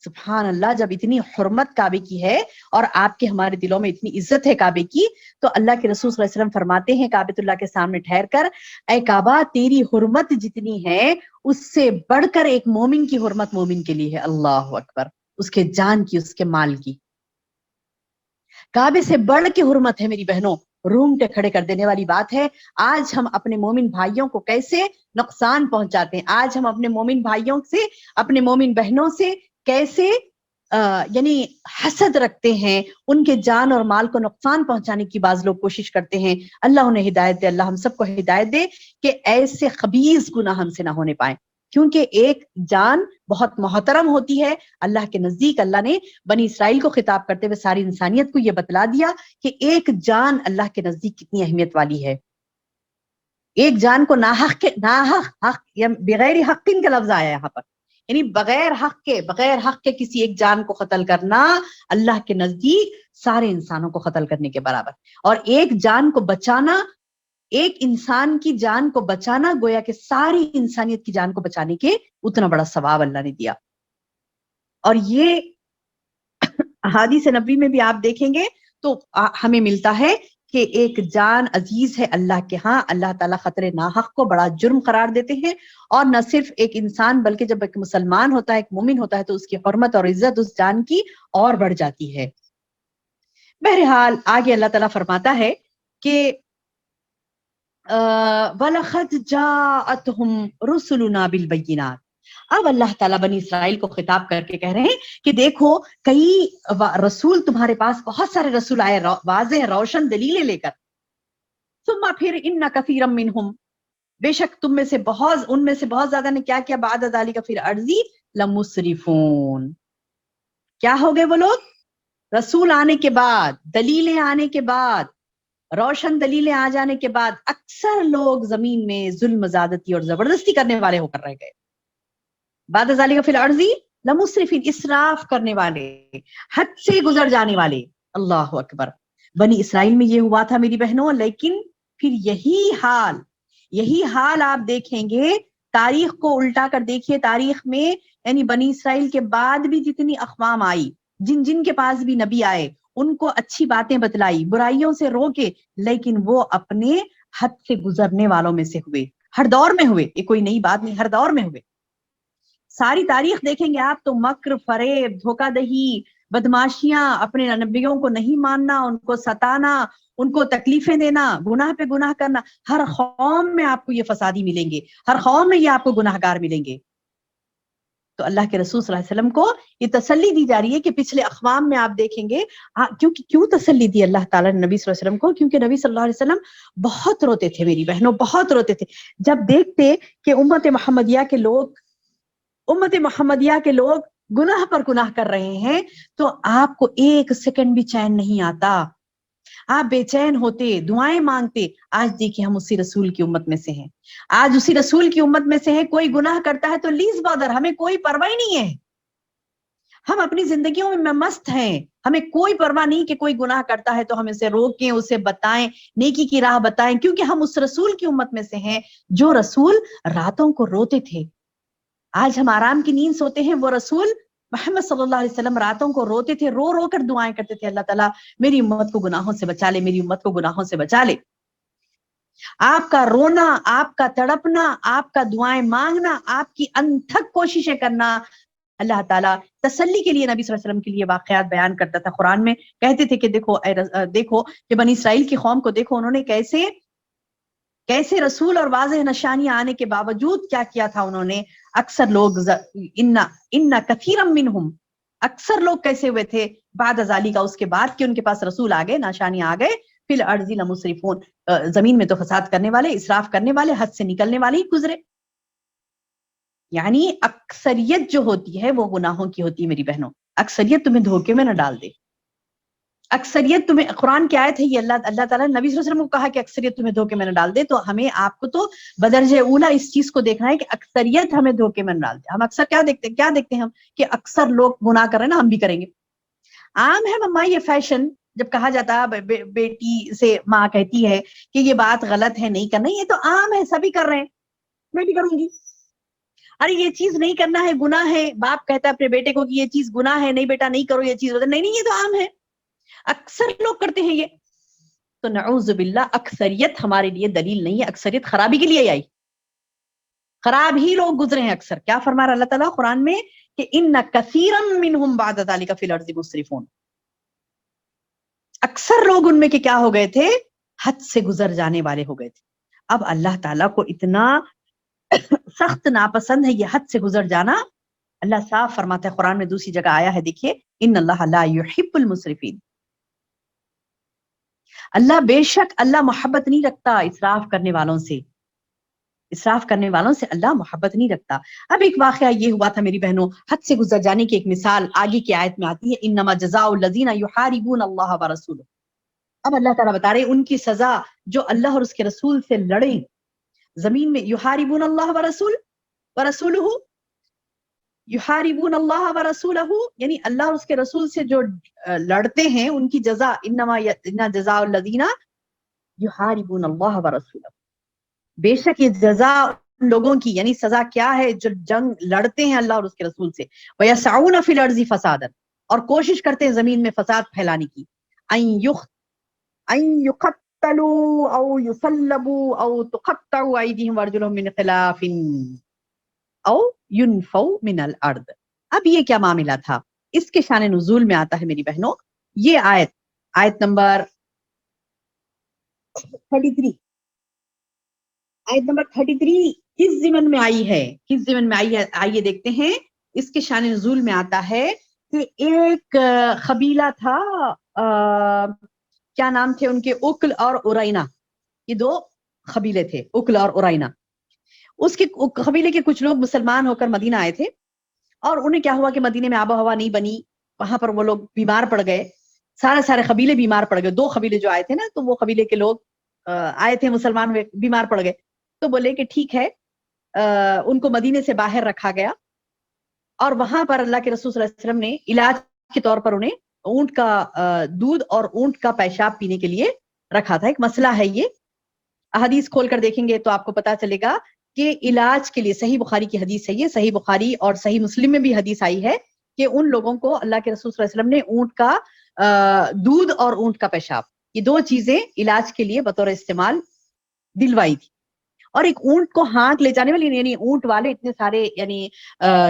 [SPEAKER 2] سبحان اللہ، جب اتنی حرمت کعبے کی ہے اور آپ کے ہمارے دلوں میں اتنی عزت ہے کعبے کی، تو اللہ کے رسول صلی اللہ علیہ وسلم فرماتے ہیں کعبۃ اللہ کے سامنے ٹھہر کر، اے کعبہ تیری حرمت جتنی ہے اس سے بڑھ کر ایک مومن کی حرمت مومن کے لیے ہے، اللہ اکبر، اس کے جان کی، اس کے مال کی، کعبے سے بڑھ کے حرمت ہے میری بہنوں، رونگٹے کھڑے کر دینے والی بات ہے۔ آج ہم اپنے مومن بھائیوں کو کیسے نقصان پہنچاتے ہیں، آج ہم اپنے مومن بھائیوں سے، اپنے مومن بہنوں سے کیسے یعنی حسد رکھتے ہیں، ان کے جان اور مال کو نقصان پہنچانے کی بعض لوگ کوشش کرتے ہیں۔ اللہ انہیں ہدایت دے، اللہ ہم سب کو ہدایت دے کہ ایسے خبیث گناہ ہم سے نہ ہونے پائیں، کیونکہ ایک جان بہت محترم ہوتی ہے اللہ کے نزدیک۔ اللہ نے بنی اسرائیل کو خطاب کرتے ہوئے ساری انسانیت کو یہ بتلا دیا کہ ایک جان اللہ کے نزدیک کتنی اہمیت والی ہے۔ ایک جان کو ناحق یا بغیر حق کا لفظ آیا یہاں پر، یعنی بغیر حق کے کسی ایک جان کو قتل کرنا اللہ کے نزدیک سارے انسانوں کو قتل کرنے کے برابر، اور ایک جان کو بچانا، ایک انسان کی جان کو بچانا گویا کہ ساری انسانیت کی جان کو بچانے کے اتنا بڑا ثواب اللہ نے دیا۔ اور یہ احادیث نبوی میں بھی آپ دیکھیں گے تو ہمیں ملتا ہے کہ ایک جان عزیز ہے اللہ کے ہاں، اللہ تعالیٰ قتل ناحق کو بڑا جرم قرار دیتے ہیں، اور نہ صرف ایک انسان بلکہ جب ایک مسلمان ہوتا ہے، ایک مومن ہوتا ہے، تو اس کی حرمت اور عزت اس جان کی اور بڑھ جاتی ہے۔ بہرحال آگے اللہ تعالیٰ فرماتا ہے کہ وَلَقَدْ جَاءَتْهُمْ رُسُلُنَا بِالْبَيِّنَاتِ، اب اللہ تعالیٰ بنی اسرائیل کو خطاب کر کے کہہ رہے ہیں کہ دیکھو کئی رسول تمہارے پاس بہت سارے رسول آئے واضح روشن دلیلیں لے کر، ثم پھر ان کثیرا منہم، بے شک تم میں سے ان میں سے بہت زیادہ نے کیا کیا، بعد ذالک فی الارض لمسرفون، کیا ہو گئے وہ لوگ؟ رسول آنے کے بعد، دلیلیں آنے کے بعد، روشن دلیلیں آ جانے کے بعد اکثر لوگ زمین میں ظلم زیادتی اور زبردستی کرنے والے ہو کر رہ گئے. بعد ذالک فی الارض لمسرفین، اسراف کرنے والے، حد سے گزر جانے والے. اللہ اکبر. بنی اسرائیل میں یہ ہوا تھا میری بہنوں، لیکن پھر یہی حال آپ دیکھیں گے، تاریخ کو الٹا کر دیکھیے، تاریخ میں یعنی بنی اسرائیل کے بعد بھی جتنی اقوام آئی، جن کے پاس بھی نبی آئے، ان کو اچھی باتیں بتلائی، برائیوں سے روکے، لیکن وہ اپنے حد سے گزرنے والوں میں سے ہوئے. ہر دور میں ہوئے، یہ کوئی نئی بات نہیں، ہر دور میں ہوئے. ساری تاریخ دیکھیں گے آپ تو مکر، فریب، دھوکہ دہی، بدماشیاں، اپنے نبیوں کو نہیں ماننا، ان کو ستانا، ان کو تکلیفیں دینا، گناہ پہ گناہ کرنا، ہر قوم میں آپ کو یہ فسادی ملیں گے، ہر قوم میں یہ آپ کو گناہ گار ملیں گے. تو اللہ کے رسول صلی اللہ علیہ وسلم کو یہ تسلی دی جا رہی ہے کہ پچھلے اقوام میں آپ دیکھیں گے. کیوں تسلی دی اللہ تعالیٰ نے نبی صلی اللہ علیہ وسلم کو؟ کیونکہ نبی صلی اللہ علیہ وسلم بہت روتے تھے میری بہنوں، بہت روتے تھے جب دیکھتے کہ امت محمدیہ کے لوگ گناہ پر گناہ کر رہے ہیں، تو آپ کو ایک سیکنڈ بھی چین نہیں آتا، آپ بے چین ہوتے، دعائیں مانگتے. آج دیکھیں ہم اسی رسول کی امت میں سے ہیں، آج اسی رسول کی امت میں سے ہیں. کوئی گناہ کرتا ہے تو لیز بادر، ہمیں کوئی پرواہ نہیں ہے، ہم اپنی زندگیوں میں مست ہیں، ہمیں کوئی پرواہ نہیں کہ کوئی گناہ کرتا ہے تو ہم اسے روکیں، اسے بتائیں، نیکی کی راہ بتائیں، کیونکہ ہم اس رسول کی امت میں سے ہیں جو رسول راتوں کو روتے تھے. آج ہم آرام کی نیند سوتے ہیں، وہ رسول محمد صلی اللہ علیہ وسلم راتوں کو روتے تھے، رو رو کر دعائیں کرتے تھے، اللہ تعالیٰ میری امت کو گناہوں سے بچا لے، میری امت کو گناہوں سے بچا لے. آپ کا رونا، آپ کا تڑپنا، آپ کا دعائیں مانگنا، آپ کی انتھک کوششیں کرنا، اللہ تعالیٰ تسلی کے لیے نبی صلی اللہ علیہ وسلم کے لیے واقعات بیان کرتا تھا. قرآن میں کہتے تھے کہ دیکھو کہ بنی اسرائیل کی قوم کو دیکھو، انہوں نے کیسے رسول اور واضح نشانیاں آنے کے باوجود کیا کیا تھا انہوں نے. اکثر لوگ ان کثیرا منہم، اکثر لوگ کیسے ہوئے تھے، بعد ذالک، اس کے بعد کہ ان کے پاس رسول آ گئے، نشانیاں آ گئے، فی الارض لمسرفون، زمین میں تو فساد کرنے والے، اسراف کرنے والے، حد سے نکلنے والے ہی گزرے. یعنی اکثریت جو ہوتی ہے وہ گناہوں کی ہوتی ہے میری بہنوں. اکثریت تمہیں دھوکے میں نہ ڈال دے، اکثریت تمہیں، قرآن کی آیت ہے یہ، اللہ تعالیٰ نے نبی صلی اللہ علیہ وسلم کو کہا کہ اکثریت تمہیں دھوکے میں نہ ڈال دے. تو ہمیں آپ کو تو بدرجہ اولا اس چیز کو دیکھنا ہے کہ اکثریت ہمیں دھوکے میں نہ ڈال دے. ہم اکثر کیا دیکھتے ہیں ہم کہ اکثر لوگ گناہ کر رہے ہیں نا، ہم بھی کریں گے. عام ہے مما یہ فیشن، جب کہا جاتا ہے بیٹی سے ماں کہتی ہے کہ یہ بات غلط ہے نہیں کرنا، یہ تو عام ہے، سبھی کر رہے ہیں، میں بھی کروں گی. ارے یہ چیز نہیں کرنا ہے، گناہ ہے، باپ کہتا ہے اپنے بیٹے کو کہ یہ چیز گناہ ہے، نہیں بیٹا نہیں کرو یہ چیز، نہیں یہ تو عام ہے، اکثر لوگ کرتے ہیں یہ. تو نعوذ باللہ، اکثریت ہمارے لیے دلیل نہیں ہے، اکثریت خرابی کے لیے آئی، خراب ہی لوگ گزرے ہیں اکثر. کیا فرما رہا اللہ تعالیٰ قرآن میں کہ ان کثیرا منہم بعد ذلک فی الارض مسرفون، اکثر لوگ ان میں کہ کیا ہو گئے تھے، حد سے گزر جانے والے ہو گئے تھے. اب اللہ تعالیٰ کو اتنا سخت ناپسند ہے یہ حد سے گزر جانا. اللہ صاف فرماتا ہے قرآن میں، دوسری جگہ آیا ہے، دیکھیے، ان اللہ لا یحب المسرفین، اللہ بے شک اللہ محبت نہیں رکھتا اسراف کرنے والوں سے، اسراف کرنے والوں سے اللہ محبت نہیں رکھتا. اب ایک واقعہ یہ ہوا تھا میری بہنوں، حد سے گزر جانے کی ایک مثال آگے کی آیت میں آتی ہے، انما جزاء الذین یحاربون اللہ ورسولہ. اب اللہ تعالیٰ بتا رہے ان کی سزا جو اللہ اور اس کے رسول سے لڑے زمین میں. یحاربون اللہ ورسولہ، یحاربون اللہ ورسولہ، یعنی اللہ اور اس کے رسول سے جو لڑتے ہیں ان کی جزا، انما جزاء الذین یحاربون اللہ ورسولہ، بے شک یہ جزا ان لوگوں کی، یعنی سزا کیا ہے، جو جنگ لڑتے ہیں اللہ اور اس کے رسول سے. وَيَسْعَوْنَ فِي الْأَرْضِ فَسَادًا، اور کوشش کرتے ہیں زمین میں فساد پھیلانے کی. أَن يُقَتَّلُوا أَوْ يُصَلَّبُوا أَوْ تُقَطَّعُ أَيْدِيهِمْ وَأَرْجُلُهُم مِّنْ خِلَافٍ أَوْ يُنْفَوْا مِنَ الْأَرْضِ. اب یہ کیا معاملہ تھا، اس کے شان نزول میں آتا ہے میری بہنوں یہ آیت نمبر 33. آیت نمبر 33 کس ضمن میں آئی ہے، کس ضمن میں آئی ہے، آئیے دیکھتے ہیں۔ اس کے شان نزول میں آتا ہے کہ ایک قبیلہ تھا، کیا نام تھے ان کے، اکل اور ارائنا، یہ دو قبیلے تھے، اکل اور ارائنا۔ اس کے قبیلے کے کچھ لوگ مسلمان ہو کر مدینہ آئے تھے، اور انہیں کیا ہوا کہ مدینے میں آب و ہوا نہیں بنی، وہاں پر وہ لوگ بیمار پڑ گئے، سارے قبیلے بیمار پڑ گئے، دو قبیلے جو آئے تھے نا، تو وہ قبیلے کے لوگ آئے تھے مسلمان ہوئے، بیمار پڑ گئے، تو بولے کہ ٹھیک ہے، ان کو مدینے سے باہر رکھا گیا، اور وہاں پر اللہ کے رسول صلی اللہ علیہ وسلم نے علاج کے طور پر انہیں اونٹ کا دودھ اور اونٹ کا پیشاب پینے کے لیے رکھا تھا۔ ایک مسئلہ ہے یہ، حدیث کھول کر دیکھیں گے تو آپ کو پتا چلے گا کہ علاج کے لیے، صحیح بخاری کی حدیث ہے یہ، صحیح بخاری اور صحیح مسلم میں بھی حدیث آئی ہے کہ ان لوگوں کو اللہ کے رسول صلی اللہ علیہ وسلم نے اونٹ کا دودھ اور اونٹ کا پیشاب، یہ دو چیزیں علاج کے لیے بطور استعمال دلوائی تھی۔ اور ایک اونٹ کو ہانک لے جانے والے، یعنی اونٹ والے اتنے سارے، یعنی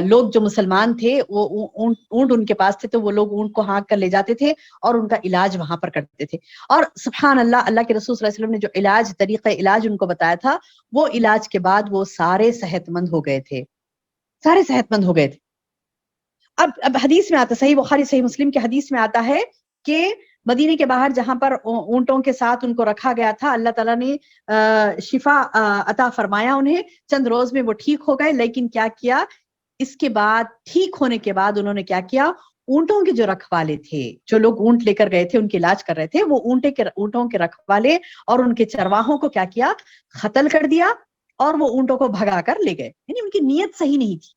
[SPEAKER 2] لوگ جو مسلمان تھے وہ اونٹ ان کے پاس تھے، تو وہ لوگ اونٹ کو ہانک کر لے جاتے تھے اور ان کا علاج وہاں پر کرتے تھے۔ اور سبحان اللہ، اللہ کے رسول صلی اللہ علیہ وسلم نے جو علاج، طریقہ علاج ان کو بتایا تھا، وہ علاج کے بعد وہ سارے صحت مند ہو گئے تھے، سارے صحت مند ہو گئے تھے۔ اب حدیث میں آتا، صحیح بخاری صحیح مسلم کے حدیث میں آتا ہے کہ مدینے کے باہر جہاں پر اونٹوں کے ساتھ ان کو رکھا گیا تھا، اللہ تعالیٰ نے شفا عطا فرمایا انہیں، چند روز میں وہ ٹھیک ہو گئے۔ لیکن کیا کیا، اس کے بعد ٹھیک ہونے کے بعد انہوں نے کیا کیا، اونٹوں کے جو رکھوالے تھے، جو لوگ اونٹ لے کر گئے تھے ان کے علاج کر رہے تھے، وہ اونٹوں کے رکھوالے اور ان کے چرواہوں کو کیا کیا، قتل کر دیا، اور وہ اونٹوں کو بھگا کر لے گئے۔ یعنی ان کی نیت صحیح نہیں تھی،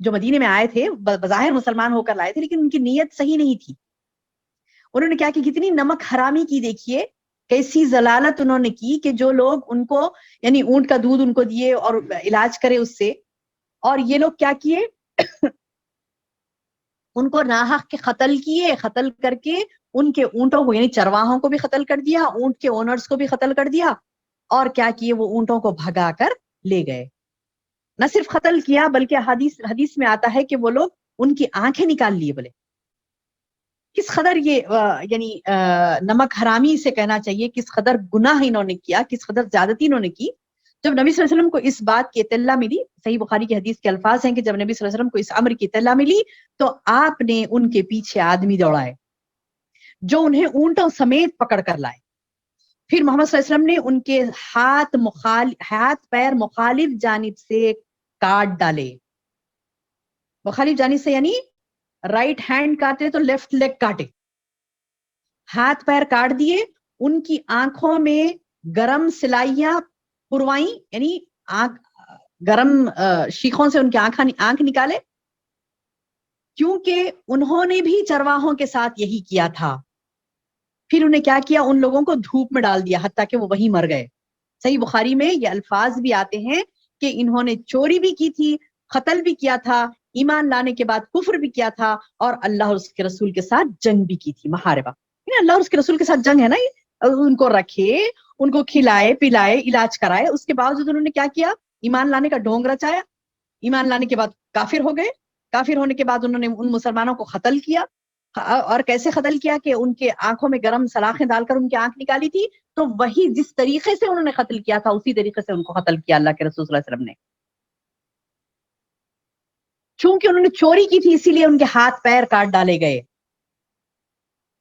[SPEAKER 2] جو مدینے میں آئے تھے بظاہر مسلمان ہو کر لائے تھے، لیکن ان کی نیت صحیح نہیں تھی۔ انہوں نے کیا کہ کتنی نمک حرامی کی، دیکھیے کیسی ضلالت انہوں نے کی کہ جو لوگ ان کو، یعنی اونٹ کا دودھ ان کو دیے اور علاج کرے اس سے، اور یہ لوگ کیا کیے ان کو ناحق کے قتل کیے، قتل کر کے ان کے اونٹوں کو، یعنی چرواہوں کو بھی قتل کر دیا، اونٹ کے اونرز کو بھی قتل کر دیا، اور کیا کیے، وہ اونٹوں کو بھگا کر لے گئے۔ نہ صرف قتل کیا بلکہ حدیث میں آتا ہے کہ وہ لوگ ان کی آنکھیں نکال لیے۔ بولے کس قدر یہ یعنی نمک حرامی سے کہنا چاہیے، کس قدر گناہ انہوں نے کیا، کس قدر زیادتی انہوں نے کی۔ جب نبی صلی اللہ علیہ وسلم کو اس بات کی اطلاع ملی، صحیح بخاری کی حدیث کے الفاظ ہیں کہ جب نبی صلی اللہ علیہ وسلم کو اس امر کی اطلاع ملی تو آپ نے ان کے پیچھے آدمی دوڑائے جو انہیں اونٹوں سمیت پکڑ کر لائے۔ پھر محمد صلی اللہ علیہ وسلم نے ان کے ہاتھ پیر مخالف جانب سے کاٹ ڈالے۔ مخالف جانب سے یعنی رائٹ ہینڈ کاٹے تو لیفٹ لیگ کاٹے، ہاتھ پیر کاٹ دیے، ان کی آنکھوں میں گرم سلائیاں پروائیں، یعنی گرم شیخوں سے ان کی آنکھ نکالے، کیونکہ انہوں نے بھی چرواہوں کے ساتھ یہی کیا تھا۔ پھر انہیں کیا کیا، ان لوگوں کو دھوپ میں ڈال دیا حتیٰ کہ وہ وہیں مر گئے۔ صحیح بخاری میں یہ الفاظ بھی آتے ہیں کہ انہوں نے چوری بھی کی تھی، قتل بھی کیا تھا، ایمان لانے کے بعد کفر بھی کیا تھا، اور اللہ اور اس کے رسول کے ساتھ جنگ بھی کی تھی، محاربہ۔ اللہ اور اس کے رسول کے ساتھ جنگ ہے نا، ان کو رکھے، ان کو کھلائے پلائے، علاج کرائے، اس کے باوجود انہوں نے کیا کیا، ایمان لانے کا ڈھونگ رچایا۔ ایمان لانے کے بعد کافر ہو گئے، کافر ہونے کے بعد انہوں نے ان مسلمانوں کو قتل کیا، اور کیسے قتل کیا کہ ان کے آنکھوں میں گرم سلاخیں ڈال کر ان کی آنکھ نکالی تھی، تو وہی جس طریقے سے انہوں نے قتل کیا تھا اسی طریقے سے ان کو قتل کیا اللہ کے رسول صلی اللہ علیہ وسلم نے۔ چونکہ انہوں نے چوری کی تھی اسی لیے ان کے ہاتھ پیر کاٹ ڈالے گئے۔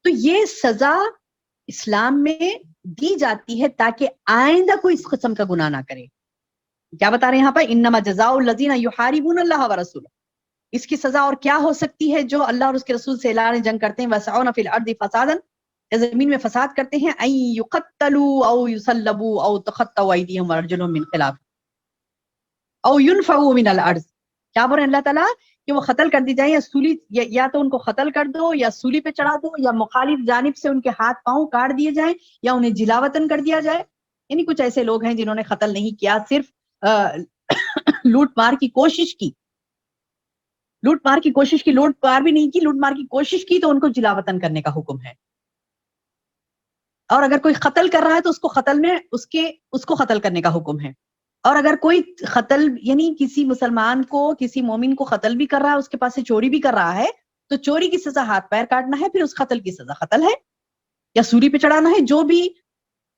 [SPEAKER 2] تو یہ سزا اسلام میں دی جاتی ہے تاکہ آئندہ کوئی اس قسم کا گناہ نہ کرے۔ کیا بتا رہے ہیں یہاں پر، انما جزاء الذین یحاربون اللہ ورسولہ، اس کی سزا اور کیا ہو سکتی ہے، جو اللہ اور اس کے رسول سے اعلان جنگ کرتے ہیں، وسعون فی الارض فسادا، زمین میں فساد کرتے ہیں، ان یقتلوا او یصلبوا او تقطع ایدیہم وارجلہم من خلاف او ينفعوا من الارض۔ کیا بول رہے ہیں اللہ تعالیٰ کہ وہ قتل کر دی جائیں، یا سولی، یا تو ان کو قتل کر دو یا سولی پہ چڑھا دو، یا مخالف جانب سے ان کے ہاتھ پاؤں کاٹ دیے جائیں، یا انہیں جلا وطن کر دیا جائے۔ یعنی کچھ ایسے لوگ ہیں جنہوں نے قتل نہیں کیا، صرف لوٹ مار کی کوشش کی، لوٹ مار بھی نہیں کی، لوٹ مار کی کوشش کی، تو ان کو جلا وطن کرنے کا حکم ہے۔ اور اگر کوئی قتل کر رہا ہے تو اس کو قتل میں اس کو قتل کرنے کا حکم ہے۔ اور اگر کوئی قتل، یعنی کسی مسلمان کو، کسی مومن کو قتل بھی کر رہا ہے، اس کے پاس سے چوری بھی کر رہا ہے، تو چوری کی سزا ہاتھ پیر کاٹنا ہے، پھر اس قتل کی سزا قتل ہے یا سولی پہ چڑھانا ہے۔ جو بھی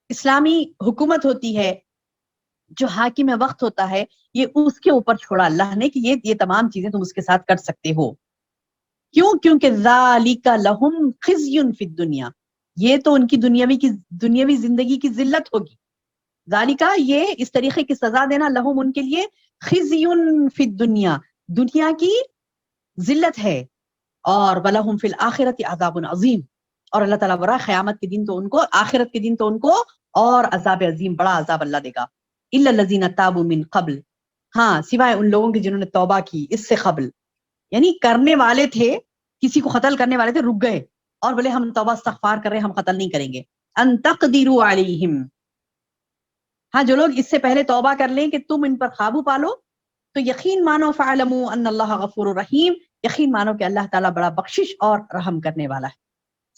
[SPEAKER 2] اسلامی حکومت ہوتی ہے جو حاکم وقت ہوتا ہے یہ اس کے اوپر چھوڑا اللہ نے کہ یہ تمام چیزیں تم اس کے ساتھ کر سکتے ہو. کیوں؟ کیونکہ ذالک لہم خزی فی الدنیا، یہ تو ان کی دنیاوی زندگی کی ذلت ہوگی. ذالکا یہ اس طریقے کی سزا دینا، لہم ان کے لیے، خزی فی الدنیا دنیا کی ذلت ہے، اور ولہم فی الآخرۃ عذاب عظیم، اور اللہ تعالیٰ برا قیامت کے دن تو ان کو، آخرت کے دن تو ان کو اور عذاب عظیم، بڑا عذاب اللہ دے گا. الا الذین تابوا من قبل، ہاں سوائے ان لوگوں کے جنہوں نے توبہ کی اس سے قبل، یعنی کرنے والے تھے، کسی کو قتل کرنے والے تھے، رک گئے اور بولے ہم توبہ استغفار کر رہے ہیں، ہم قتل نہیں کریں گے. ان تقدروا علیہم، ہاں جو لوگ اس سے پہلے توبہ کر لیں کہ تم ان پر قابو پالو، تو یقین مانو فعلموا ان اللہ غفور رحیم، یقین مانو کہ اللہ تعالیٰ بڑا بخشش اور رحم کرنے والا ہے.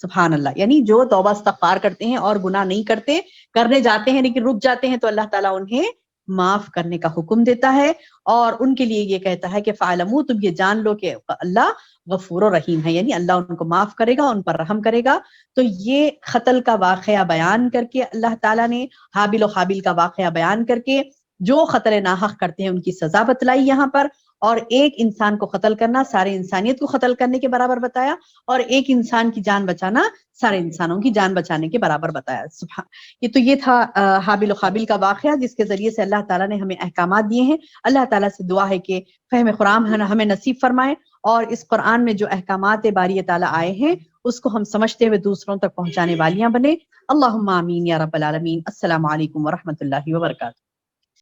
[SPEAKER 2] سبحان اللہ. یعنی جو توبہ استغفار کرتے ہیں اور گناہ نہیں کرتے، کرنے جاتے ہیں لیکن رک جاتے ہیں، تو اللہ تعالیٰ انہیں معاف کرنے کا حکم دیتا ہے، اور ان کے لیے یہ کہتا ہے کہ فعلموا، تم یہ جان لو کہ اللہ غفور و رحیم ہے، یعنی اللہ ان کو معاف کرے گا، ان پر رحم کرے گا. تو یہ قتل کا واقعہ بیان کر کے اللہ تعالیٰ نے حابیل و قابیل کا واقعہ بیان کر کے جو قتل ناحق کرتے ہیں ان کی سزا بتلائی یہاں پر، اور ایک انسان کو قتل کرنا سارے انسانیت کو قتل کرنے کے برابر بتایا، اور ایک انسان کی جان بچانا سارے انسانوں کی جان بچانے کے برابر بتایا. یہ تھا حابیل و قابیل کا واقعہ، جس کے ذریعے سے اللہ تعالیٰ نے ہمیں احکامات دیے ہیں. اللہ تعالیٰ سے دعا ہے کہ فہم قرآن ہمیں نصیب فرمائے، اور اس قرآن میں جو احکامات باری تعالیٰ آئے ہیں اس کو ہم سمجھتے ہوئے دوسروں تک پہنچانے والیاں بنے. اللہم آمین یا رب العالمین. السلام علیکم ورحمۃ اللہ وبرکاتہ.